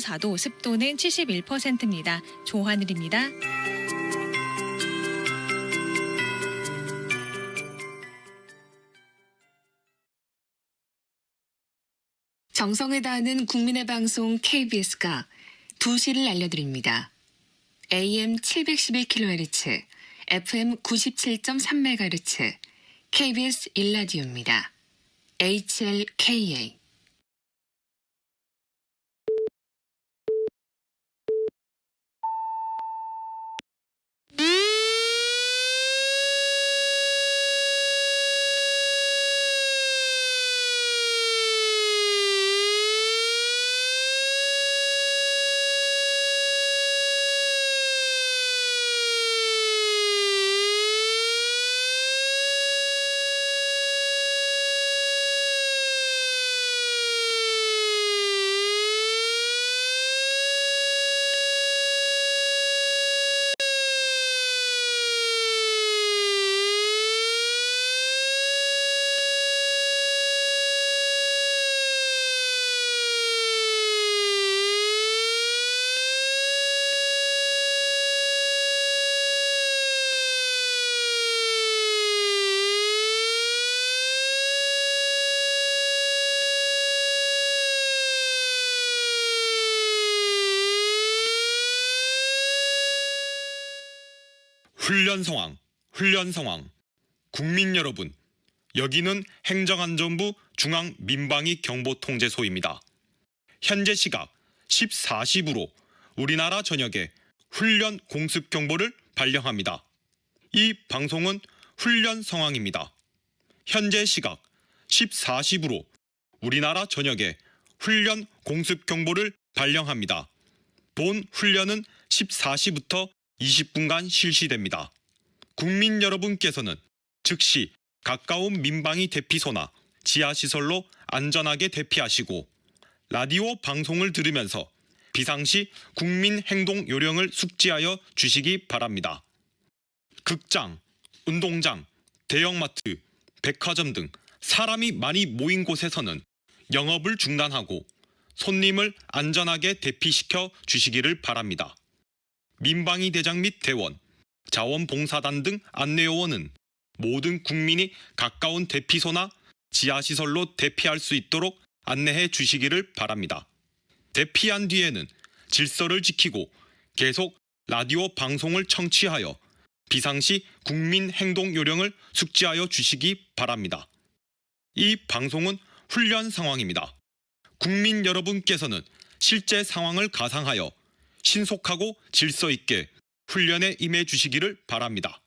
4도, 습도는 71%입니다. 조하늘입니다. 정성을 다하는 국민의 방송 KBS가 2시를 알려드립니다. AM 711kHz, FM 97.3MHz, KBS 1라디오입니다. HLKA. 훈련 상황. 국민 여러분, 여기는 행정안전부 중앙민방위경보통제소입니다. 현재 시각 14시부로 우리나라 전역에 훈련 공습 경보를 발령합니다. 이 방송은 훈련 상황입니다. 현재 시각 14시부로 우리나라 전역에 훈련 공습 경보를 발령합니다. 본 훈련은 14시부터 20분간 실시됩니다. 국민 여러분께서는 즉시 가까운 민방위 대피소나 지하시설로 안전하게 대피하시고 라디오 방송을 들으면서 비상시 국민 행동 요령을 숙지하여 주시기 바랍니다. 극장, 운동장, 대형마트, 백화점 등 사람이 많이 모인 곳에서는 영업을 중단하고 손님을 안전하게 대피시켜 주시기를 바랍니다. 민방위 대장 및 대원, 자원봉사단 등 안내요원은 모든 국민이 가까운 대피소나 지하시설로 대피할 수 있도록 안내해 주시기를 바랍니다. 대피한 뒤에는 질서를 지키고 계속 라디오 방송을 청취하여 비상시 국민 행동 요령을 숙지하여 주시기 바랍니다. 이 방송은 훈련 상황입니다. 국민 여러분께서는 실제 상황을 가상하여 신속하고 질서 있게 훈련에 임해 주시기를 바랍니다.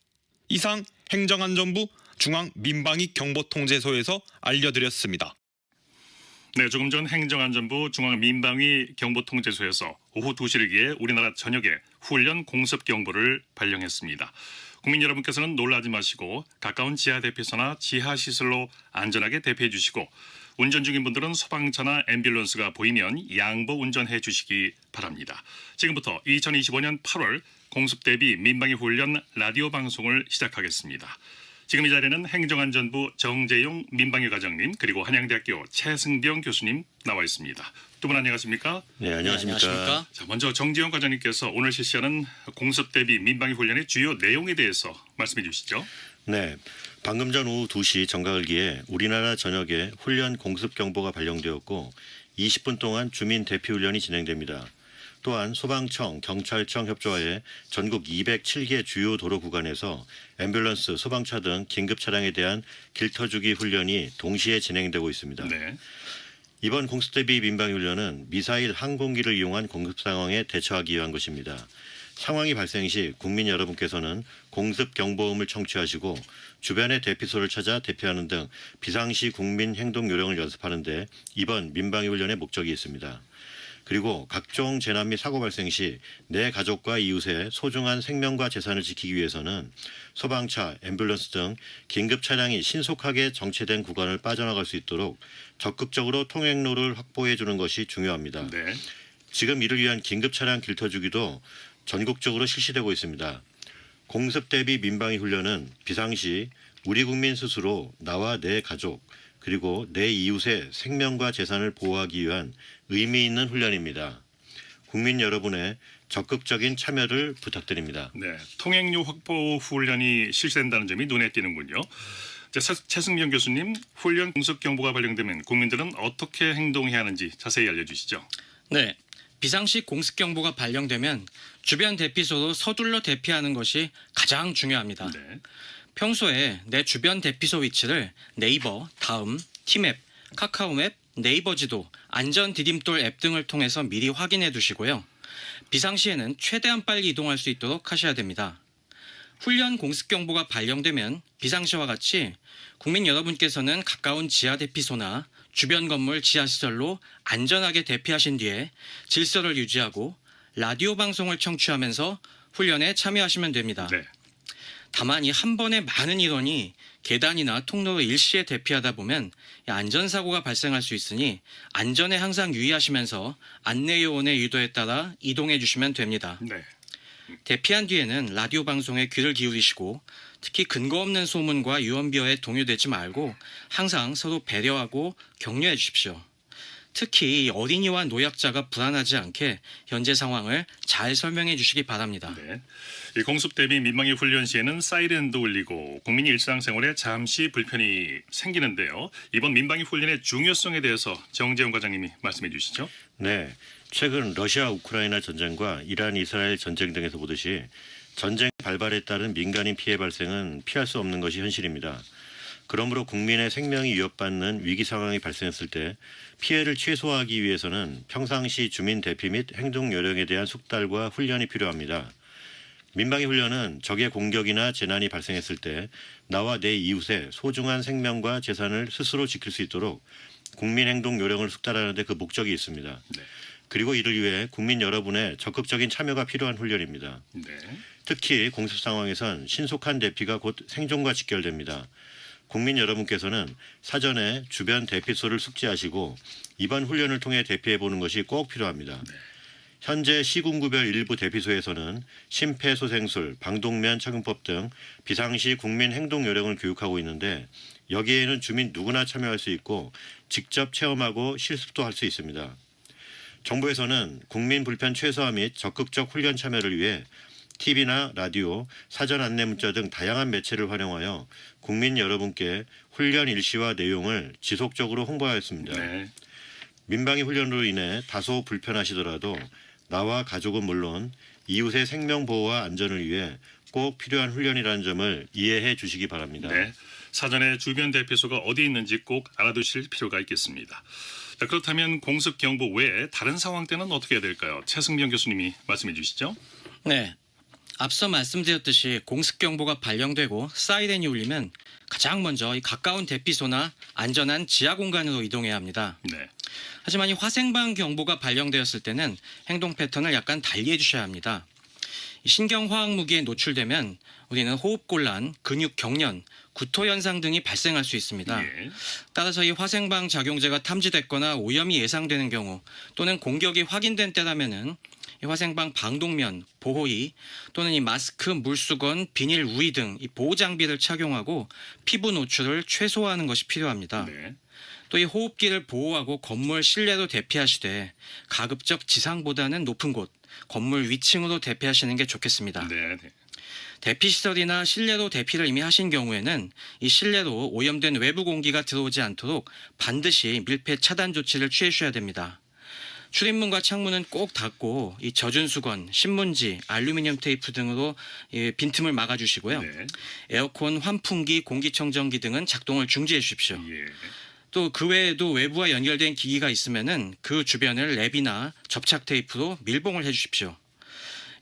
이상 행정안전부 중앙민방위경보통제소에서 알려드렸습니다. 네, 조금 전 행정안전부 중앙민방위경보통제소에서 오후 2시를 우리나라 전역에 훈련 공습 경보를 발령했습니다. 국민 여러분께서는 놀라지 마시고 가까운 지하 대피소나 지하 시설로 안전하게 대피해 주시고 운전 중인 분들은 소방차나 앰뷸런스가 보이면 양보 운전해 주시기 바랍니다. 지금부터 2025년 8월 공습 대비 민방위 훈련 라디오 방송을 시작하겠습니다. 지금 이 자리에는 행정안전부 정재용 민방위 과장님 그리고 한양대학교 최승병 교수님 나와 있습니다. 두 분 안녕하십니까? 네, 안녕하십니까? 자, 먼저 정재용 과장님께서 오늘 실시하는 공습 대비 민방위 훈련의 주요 내용에 대해서 말씀해 주시죠. 네, 방금 전 오후 2시 정각을기에 우리나라 전역에 훈련 공습 경보가 발령되었고 20분 동안 주민 대피 훈련이 진행됩니다. 또한 소방청, 경찰청 협조하에 전국 207개 주요 도로 구간에서 앰뷸런스, 소방차 등 긴급 차량에 대한 길터주기 훈련이 동시에 진행되고 있습니다. 네. 이번 공습대비 민방위 훈련은 미사일 항공기를 이용한 공습 상황에 대처하기 위한 것입니다. 상황이 발생 시 국민 여러분께서는 공습 경보음을 청취하시고 주변의 대피소를 찾아 대피하는 등 비상시 국민 행동 요령을 연습하는 데 이번 민방위 훈련의 목적이 있습니다. 그리고 각종 재난 및 사고 발생 시 내 가족과 이웃의 소중한 생명과 재산을 지키기 위해서는 소방차, 앰뷸런스 등 긴급 차량이 신속하게 정체된 구간을 빠져나갈 수 있도록 적극적으로 통행로를 확보해 주는 것이 중요합니다. 네. 지금 이를 위한 긴급 차량 길터주기도 전국적으로 실시되고 있습니다. 공습 대비 민방위 훈련은 비상시 우리 국민 스스로 나와 내 가족 그리고 내 이웃의 생명과 재산을 보호하기 위한 의미 있는 훈련입니다. 국민 여러분의 적극적인 참여를 부탁드립니다. 네, 통행료 확보 훈련이 실시된다는 점이 눈에 띄는군요. 자, 최승명 교수님, 훈련 공습 경보가 발령되면 국민들은 어떻게 행동해야 하는지 자세히 알려주시죠. 네, 비상시 공습경보가 발령되면 주변 대피소로 서둘러 대피하는 것이 가장 중요합니다. 네, 평소에 내 주변 대피소 위치를 네이버, 다음, 티맵, 카카오맵, 네이버 지도, 안전 디딤돌 앱 등을 통해서 미리 확인해 두시고요. 비상시에는 최대한 빨리 이동할 수 있도록 하셔야 됩니다. 훈련 공습경보가 발령되면 비상시와 같이 국민 여러분께서는 가까운 지하 대피소나 주변 건물 지하시설로 안전하게 대피하신 뒤에 질서를 유지하고 라디오 방송을 청취하면서 훈련에 참여하시면 됩니다. 네, 다만 이 한 번에 많은 인원이 계단이나 통로로 일시에 대피하다 보면 안전사고가 발생할 수 있으니 안전에 항상 유의하시면서 안내요원의 유도에 따라 이동해 주시면 됩니다. 네, 대피한 뒤에는 라디오 방송에 귀를 기울이시고 특히 근거 없는 소문과 유언비어에 동요되지 말고 항상 서로 배려하고 격려해 주십시오. 특히 어린이와 노약자가 불안하지 않게 현재 상황을 잘 설명해 주시기 바랍니다. 네. 이 공습 대비 민방위 훈련 시에는 사이렌도 울리고 국민이 일상생활에 잠시 불편이 생기는데요. 이번 민방위 훈련의 중요성에 대해서 정재훈 과장님이 말씀해 주시죠. 네, 최근 러시아 우크라이나 전쟁과 이란 이스라엘 전쟁 등에서 보듯이 전쟁 발발에 따른 민간인 피해 발생은 피할 수 없는 것이 현실입니다. 그러므로 국민의 생명이 위협받는 위기 상황이 발생했을 때 피해를 최소화하기 위해서는 평상시 주민 대피 및 행동 요령에 대한 숙달과 훈련이 필요합니다. 민방위 훈련은 적의 공격이나 재난이 발생했을 때 나와 내 이웃의 소중한 생명과 재산을 스스로 지킬 수 있도록 국민 행동 요령을 숙달하는 데 그 목적이 있습니다. 네. 그리고 이를 위해 국민 여러분의 적극적인 참여가 필요한 훈련입니다. 네. 특히 공습 상황에선 신속한 대피가 곧 생존과 직결됩니다. 국민 여러분께서는 사전에 주변 대피소를 숙지하시고 이번 훈련을 통해 대피해보는 것이 꼭 필요합니다. 현재 시군구별 일부 대피소에서는 심폐소생술, 방독면 착용법 등 비상시 국민 행동 요령을 교육하고 있는데 여기에는 주민 누구나 참여할 수 있고 직접 체험하고 실습도 할 수 있습니다. 정부에서는 국민 불편 최소화 및 적극적 훈련 참여를 위해 TV나 라디오, 사전 안내 문자 등 다양한 매체를 활용하여 국민 여러분께 훈련 일시와 내용을 지속적으로 홍보하였습니다. 네. 민방위 훈련으로 인해 다소 불편하시더라도 나와 가족은 물론 이웃의 생명 보호와 안전을 위해 꼭 필요한 훈련이라는 점을 이해해 주시기 바랍니다. 네. 사전에 주변 대피소가 어디 있는지 꼭 알아두실 필요가 있겠습니다. 자, 그렇다면 공습 경보 외에 다른 상황 때는 어떻게 해야 될까요? 최승명 교수님이 말씀해 주시죠. 네. 앞서 말씀드렸듯이 공습경보가 발령되고 사이렌이 울리면 가장 먼저 이 가까운 대피소나 안전한 지하 공간으로 이동해야 합니다. 네. 하지만 이 화생방 경보가 발령되었을 때는 행동 패턴을 약간 달리해 주셔야 합니다. 이 신경화학 무기에 노출되면 우리는 호흡곤란, 근육 경련, 구토 현상 등이 발생할 수 있습니다. 예. 따라서 이 화생방 작용제가 탐지됐거나 오염이 예상되는 경우 또는 공격이 확인된 때라면은 이 화생방 방독면, 보호의 또는 이 마스크, 물수건, 비닐 우의 등 이 보호 장비를 착용하고 피부 노출을 최소화하는 것이 필요합니다. 네. 또 이 호흡기를 보호하고 건물 실내로 대피하시되 가급적 지상보다는 높은 곳, 건물 위층으로 대피하시는 게 좋겠습니다. 네. 네. 대피시설이나 실내로 대피를 이미 하신 경우에는 이 실내로 오염된 외부 공기가 들어오지 않도록 반드시 밀폐 차단 조치를 취해 주셔야 됩니다. 출입문과 창문은 꼭 닫고 이 젖은 수건, 신문지, 알루미늄 테이프 등으로 빈틈을 막아주시고요. 네. 에어컨, 환풍기, 공기청정기 등은 작동을 중지해 주십시오. 예. 또 그 외에도 외부와 연결된 기기가 있으면은 그 주변을 랩이나 접착 테이프로 밀봉을 해주십시오.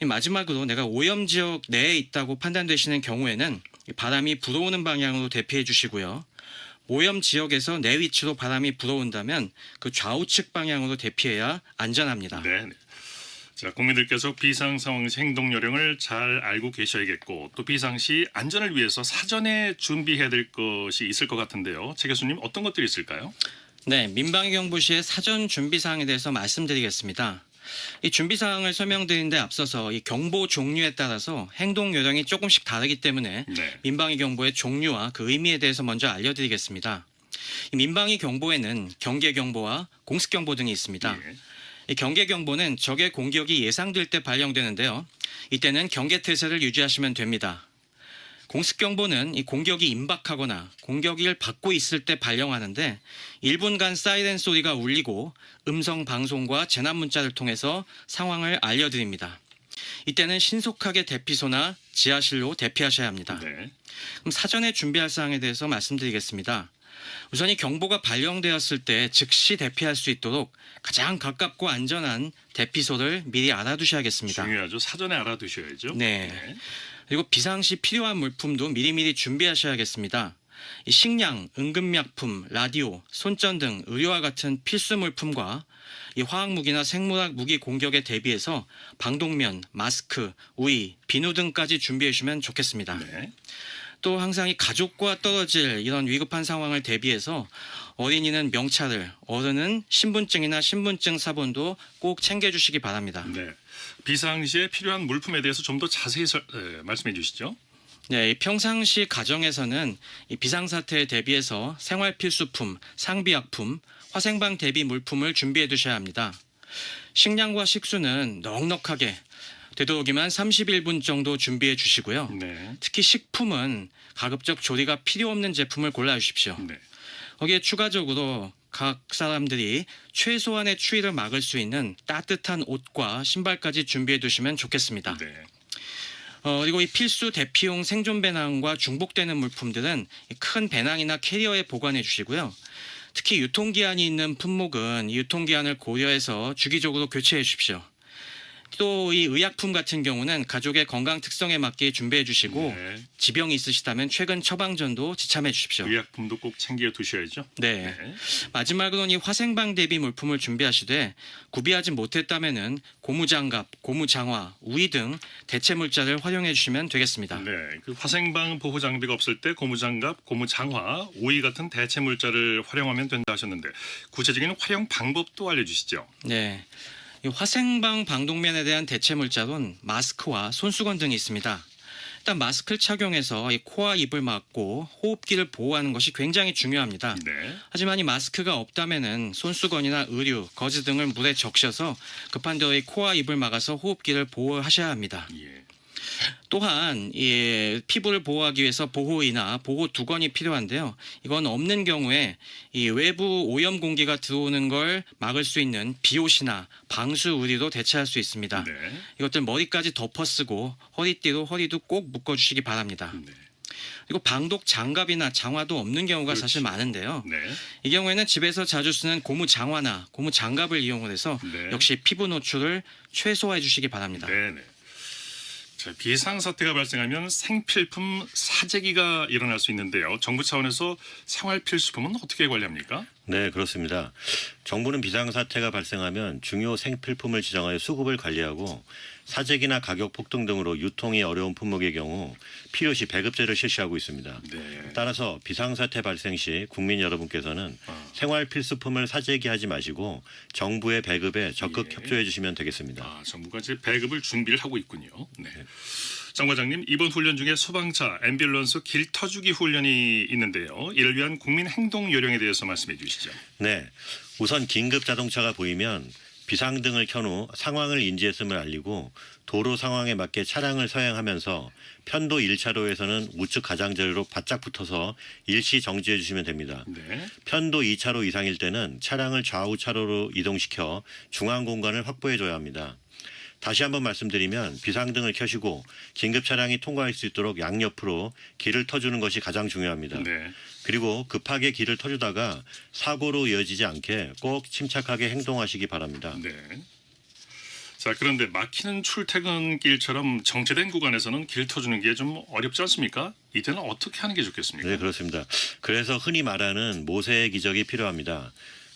마지막으로 내가 오염 지역 내에 있다고 판단되시는 경우에는 바람이 불어오는 방향으로 대피해 주시고요. 오염 지역에서 내 위치로 바람이 불어온다면 그 좌우측 방향으로 대피해야 안전합니다. 네. 네. 자, 국민들께서 비상 상황 시 행동 요령을 잘 알고 계셔야겠고 또 비상시 안전을 위해서 사전에 준비해야 될 것이 있을 것 같은데요. 최 교수님 어떤 것들이 있을까요? 네, 민방위 경보 시의 사전 준비 사항에 대해서 말씀드리겠습니다. 이 준비 사항을 설명드리는데 앞서서 이 경보 종류에 따라서 행동 요령이 조금씩 다르기 때문에 네. 민방위 경보의 종류와 그 의미에 대해서 먼저 알려드리겠습니다. 이 민방위 경보에는 경계 경보와 공습 경보 등이 있습니다. 예. 이 경계 경보는 적의 공격이 예상될 때 발령되는데요. 이때는 경계 태세를 유지하시면 됩니다. 공습 경보는 이 공격이 임박하거나 공격을 받고 있을 때 발령하는데 1분간 사이렌 소리가 울리고 음성 방송과 재난 문자를 통해서 상황을 알려드립니다. 이때는 신속하게 대피소나 지하실로 대피하셔야 합니다. 네. 그럼 사전에 준비할 사항에 대해서 말씀드리겠습니다. 우선 이 경보가 발령되었을 때 즉시 대피할 수 있도록 가장 가깝고 안전한 대피소를 미리 알아두셔야겠습니다. 중요하죠. 사전에 알아두셔야죠. 네. 그리고 비상시 필요한 물품도 미리미리 준비하셔야겠습니다. 이 식량, 응급약품, 라디오, 손전 등 의료와 같은 필수 물품과 이 화학무기나 생물학 무기 공격에 대비해서 방독면, 마스크, 우의, 비누 등까지 준비해 주시면 좋겠습니다. 네. 또 항상 이 가족과 떨어질 이런 위급한 상황을 대비해서 어린이는 명찰을, 어른은 신분증이나 신분증 사본도 꼭 챙겨주시기 바랍니다. 네. 비상시에 필요한 물품에 대해서 좀 더 자세히 말씀해 주시죠. 네, 이 평상시 가정에서는 이 비상사태에 대비해서 생활필수품, 상비약품, 화생방 대비 물품을 준비해 두셔야 합니다. 식량과 식수는 넉넉하게 되도록이면 31분 정도 준비해 주시고요. 네. 특히 식품은 가급적 조리가 필요 없는 제품을 골라 주십시오. 네. 거기에 추가적으로 각 사람들이 최소한의 추위를 막을 수 있는 따뜻한 옷과 신발까지 준비해 두시면 좋겠습니다. 네. 그리고 이 필수 대피용 생존 배낭과 중복되는 물품들은 큰 배낭이나 캐리어에 보관해 주시고요. 특히 유통기한이 있는 품목은 이 유통기한을 고려해서 주기적으로 교체해 주십시오. 또 이 의약품 같은 경우는 가족의 건강 특성에 맞게 준비해 주시고 네. 지병이 있으시다면 최근 처방전도 지참해 주십시오. 의약품도 꼭 챙겨 두셔야죠. 네. 마지막으로는 이 화생방 대비 물품을 준비하시되 구비하지 못했다면은 고무장갑, 고무장화, 우의 등 대체 물자를 활용해 주시면 되겠습니다. 네. 그 화생방 보호 장비가 없을 때 고무장갑, 고무장화, 우의 같은 대체 물자를 활용하면 된다 하셨는데 구체적인 활용 방법도 알려주시죠. 네. 이 화생방 방독면에 대한 대체 물자로는 마스크와 손수건 등이 있습니다. 일단 마스크를 착용해서 이 코와 입을 막고 호흡기를 보호하는 것이 굉장히 중요합니다. 네. 하지만 이 마스크가 없다면은 손수건이나 의류, 거즈 등을 물에 적셔서 급한 대로 이 코와 입을 막아서 호흡기를 보호하셔야 합니다. 예. 또한 이 피부를 보호하기 위해서 보호의나 보호 두건이 필요한데요. 이건 없는 경우에 이 외부 오염 공기가 들어오는 걸 막을 수 있는 비옷이나 방수 의류로 대체할 수 있습니다. 네. 이것들 머리까지 덮어쓰고 허리도 꼭 묶어주시기 바랍니다. 네. 그리고 방독 장갑이나 장화도 없는 경우가 사실 많은데요. 네. 이 경우에는 집에서 자주 쓰는 고무 장화나 고무 장갑을 이용을 해서 네. 역시 피부 노출을 최소화해 주시기 바랍니다. 네. 네. 자, 비상사태가 발생하면 생필품 사재기가 일어날 수 있는데요. 정부 차원에서 생활필수품은 어떻게 관리합니까? 네, 그렇습니다. 정부는 비상사태가 발생하면 중요 생필품을 지정하여 수급을 관리하고 사재기나 가격 폭등 등으로 유통이 어려운 품목의 경우 필요시 배급제를 실시하고 있습니다. 네. 따라서 비상사태 발생 시 국민 여러분께서는 생활필수품을 사재기하지 마시고 정부의 배급에 적극 예. 협조해 주시면 되겠습니다. 아, 정부가 이제 배급을 준비를 하고 있군요. 네. 장 과장님, 이번 훈련 중에 소방차, 앰뷸런스 길 터주기 훈련이 있는데요. 이를 위한 국민 행동 요령에 대해서 말씀해 주시죠. 네, 우선 긴급 자동차가 보이면 비상등을 켠 후 상황을 인지했음을 알리고 도로 상황에 맞게 차량을 서행하면서 편도 1차로에서는 우측 가장자리로 바짝 붙어서 일시 정지해 주시면 됩니다. 네. 편도 2차로 이상일 때는 차량을 좌우 차로로 이동시켜 중앙 공간을 확보해 줘야 합니다. 다시 한번 말씀드리면 비상등을 켜시고 긴급 차량이 통과할 수 있도록 양옆으로 길을 터주는 것이 가장 중요합니다. 네. 그리고 급하게 길을 터주다가 사고로 이어지지 않게 꼭 침착하게 행동하시기 바랍니다. 네. 자, 그런데 막히는 출퇴근길처럼 정체된 구간에서는 길 터주는 게 좀 어렵지 않습니까? 이때는 어떻게 하는 게 좋겠습니까? 네, 그렇습니다. 그래서 흔히 말하는 모세의 기적이 필요합니다.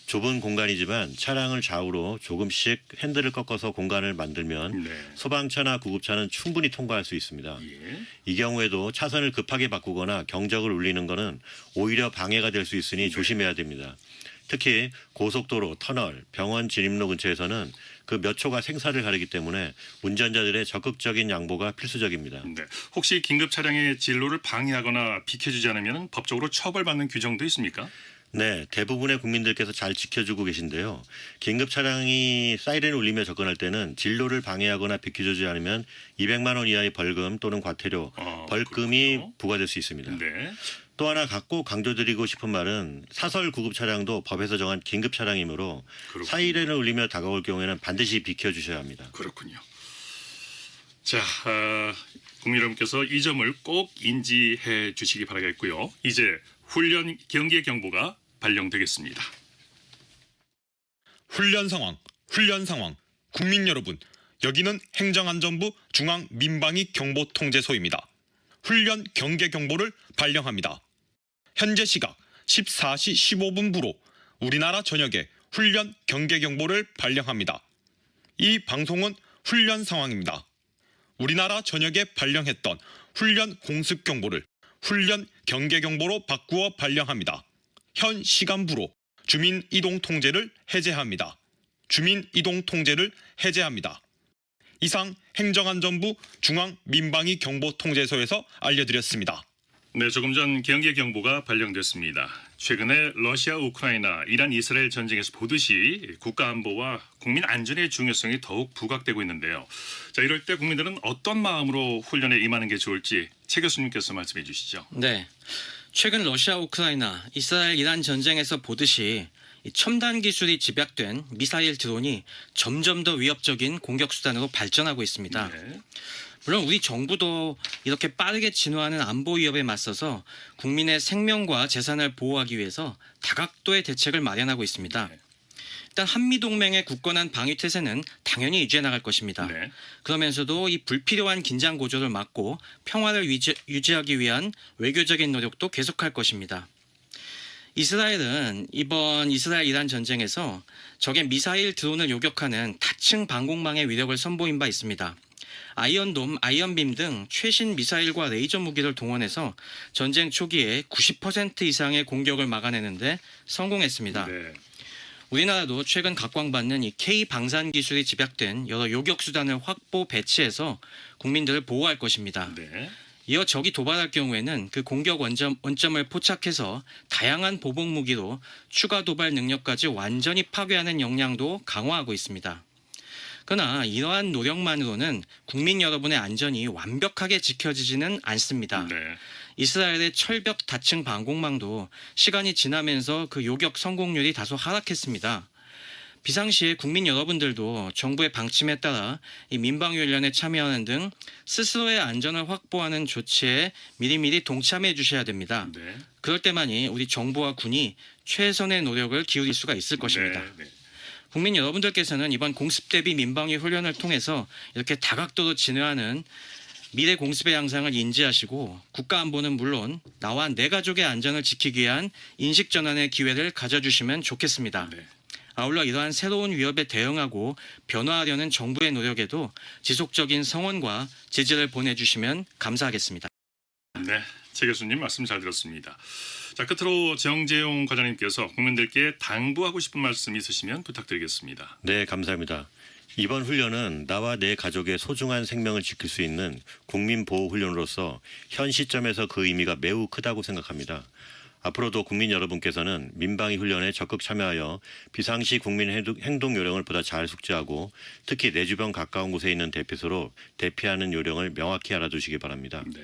좁은 공간이지만 차량을 좌우로 조금씩 핸들을 꺾어서 공간을 만들면 네. 소방차나 구급차는 충분히 통과할 수 있습니다. 예. 이 경우에도 차선을 급하게 바꾸거나 경적을 울리는 것은 오히려 방해가 될 수 있으니 조심해야 됩니다. 특히 고속도로, 터널, 병원 진입로 근처에서는 그 몇 초가 생사를 가리기 때문에 운전자들의 적극적인 양보가 필수적입니다. 네. 혹시 긴급 차량의 진로를 방해하거나 비켜주지 않으면 법적으로 처벌받는 규정도 있습니까? 네, 대부분의 국민들께서 잘 지켜주고 계신데요. 긴급 차량이 사이렌을 울리며 접근할 때는 진로를 방해하거나 비켜주지 않으면 200만 원 이하의 벌금 또는 과태료, 벌금이 그렇군요. 부과될 수 있습니다. 네. 또 하나 꼭 강조드리고 싶은 말은 사설 구급 차량도 법에서 정한 긴급 차량이므로 그렇군요. 사이렌을 울리며 다가올 경우에는 반드시 비켜주셔야 합니다. 그렇군요. 자, 국민 여러분께서 이 점을 꼭 인지해 주시기 바라겠고요. 이제 훈련 경계 경보가 발령되겠습니다. 훈련 상황. 국민 여러분, 여기는 행정안전부 중앙민방위-경보통제소입니다. 훈련 경계 경보를 발령합니다. 현재 시각 14시 15분부로 우리나라 전역에 훈련 경계 경보를 발령합니다. 이 방송은 훈련 상황입니다. 우리나라 전역에 발령했던 훈련 공습 경보를 훈련 경계 경보로 바꾸어 발령합니다. 현 시간부로 주민 이동 통제를 해제합니다. 이상 행정안전부 중앙민방위-경보통제소에서 알려드렸습니다. 네, 조금 전 경계 경보가 발령됐습니다. 최근에 러시아, 우크라이나, 이란, 이스라엘 전쟁에서 보듯이 국가 안보와 국민 안전의 중요성이 더욱 부각되고 있는데요. 자, 이럴 때 국민들은 어떤 마음으로 훈련에 임하는 게 좋을지 최 교수님께서 말씀해 주시죠. 네. 최근 러시아, 우크라이나, 이스라엘, 이란 전쟁에서 보듯이 이 첨단 기술이 집약된 미사일 드론이 점점 더 위협적인 공격 수단으로 발전하고 있습니다. 네. 물론 우리 정부도 이렇게 빠르게 진화하는 안보 위협에 맞서서 국민의 생명과 재산을 보호하기 위해서 다각도의 대책을 마련하고 있습니다. 네. 일단 한미동맹의 굳건한 방위 태세는 당연히 유지해 나갈 것입니다. 네. 그러면서도 이 불필요한 긴장 고조를 막고 평화를 유지하기 위한 외교적인 노력도 계속할 것입니다. 이스라엘은 이번 이스라엘-이란 전쟁에서 적의 미사일 드론을 요격하는 다층 방공망의 위력을 선보인 바 있습니다. 아이언돔, 아이언빔 등 최신 미사일과 레이저 무기를 동원해서 전쟁 초기에 90% 이상의 공격을 막아내는데 성공했습니다. 네. 우리나라도 최근 각광받는 이 K 방산 기술이 집약된 여러 요격 수단을 확보 배치해서 국민들을 보호할 것입니다. 네. 이어 적이 도발할 경우에는 그 공격 원점을 포착해서 다양한 보복 무기로 추가 도발 능력까지 완전히 파괴하는 역량도 강화하고 있습니다. 그러나 이러한 노력만으로는 국민 여러분의 안전이 완벽하게 지켜지지는 않습니다. 네. 이스라엘의 철벽 다층 방공망도 시간이 지나면서 그 요격 성공률이 다소 하락했습니다. 비상시에 국민 여러분들도 정부의 방침에 따라 이 민방위훈련에 참여하는 등 스스로의 안전을 확보하는 조치에 미리미리 동참해 주셔야 됩니다. 네. 그럴 때만이 우리 정부와 군이 최선의 노력을 기울일 수가 있을 것입니다. 네. 네. 국민 여러분들께서는 이번 공습 대비 민방위 훈련을 통해서 이렇게 다각도로 진화하는 미래 공습의 양상을 인지하시고 국가 안보는 물론 나와 내 가족의 안전을 지키기 위한 인식 전환의 기회를 가져주시면 좋겠습니다. 네. 아울러 이러한 새로운 위협에 대응하고 변화하려는 정부의 노력에도 지속적인 성원과 지지를 보내주시면 감사하겠습니다. 네, 최 교수님 말씀 잘 들었습니다. 자, 끝으로 정재용 과장님께서 국민들께 당부하고 싶은 말씀 있으시면 부탁드리겠습니다. 네, 감사합니다. 이번 훈련은 나와 내 가족의 소중한 생명을 지킬 수 있는 국민보호훈련으로서 현 시점에서 그 의미가 매우 크다고 생각합니다. 앞으로도 국민 여러분께서는 민방위 훈련에 적극 참여하여 비상시 국민 행동 요령을 보다 잘 숙지하고 특히 내 주변 가까운 곳에 있는 대피소로 대피하는 요령을 명확히 알아두시기 바랍니다. 네.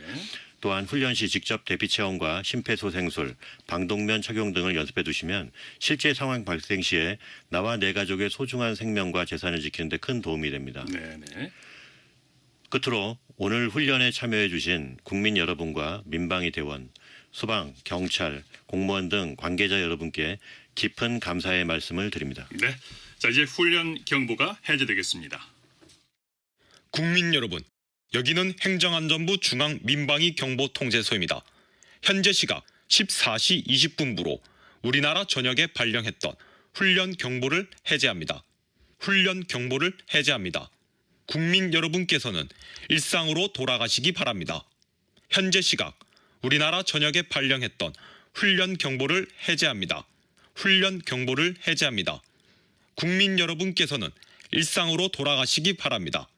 또한 훈련 시 직접 대피 체험과 심폐소생술, 방독면 착용 등을 연습해 두시면 실제 상황 발생 시에 나와 내 가족의 소중한 생명과 재산을 지키는 데 큰 도움이 됩니다. 네. 네. 끝으로 오늘 훈련에 참여해 주신 국민 여러분과 민방위 대원, 소방, 경찰, 공무원 등 관계자 여러분께 깊은 감사의 말씀을 드립니다. 네. 자, 이제 훈련 경보가 해제되겠습니다. 국민 여러분, 여기는 행정안전부 중앙민방위-경보통제소입니다. 현재 시각 14시 20분부로 우리나라 전역에 발령했던 훈련 경보를 해제합니다. 국민 여러분께서는 일상으로 돌아가시기 바랍니다. 현재 시각 우리나라 전역에 발령했던 훈련 경보를 해제합니다. 국민 여러분께서는 일상으로 돌아가시기 바랍니다.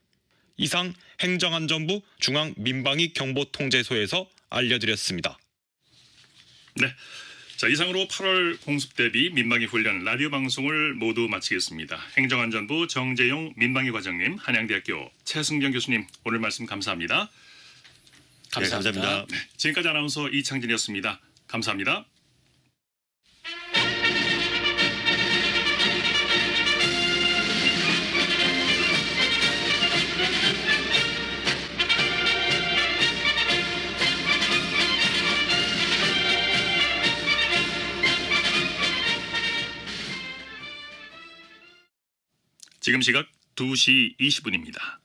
이상 행정안전부 중앙민방위-경보통제소에서 알려드렸습니다. 네. 자, 이상으로 8월 공습 대비 민방위 훈련 라디오 방송을 모두 마치겠습니다. 행정안전부 정재용 민방위 과장님, 한양대학교 최승경 교수님 오늘 말씀 감사합니다. 네, 감사합니다. 지금까지 아나운서 이창진이었습니다. 감사합니다. 지금 시각 2시 20분입니다.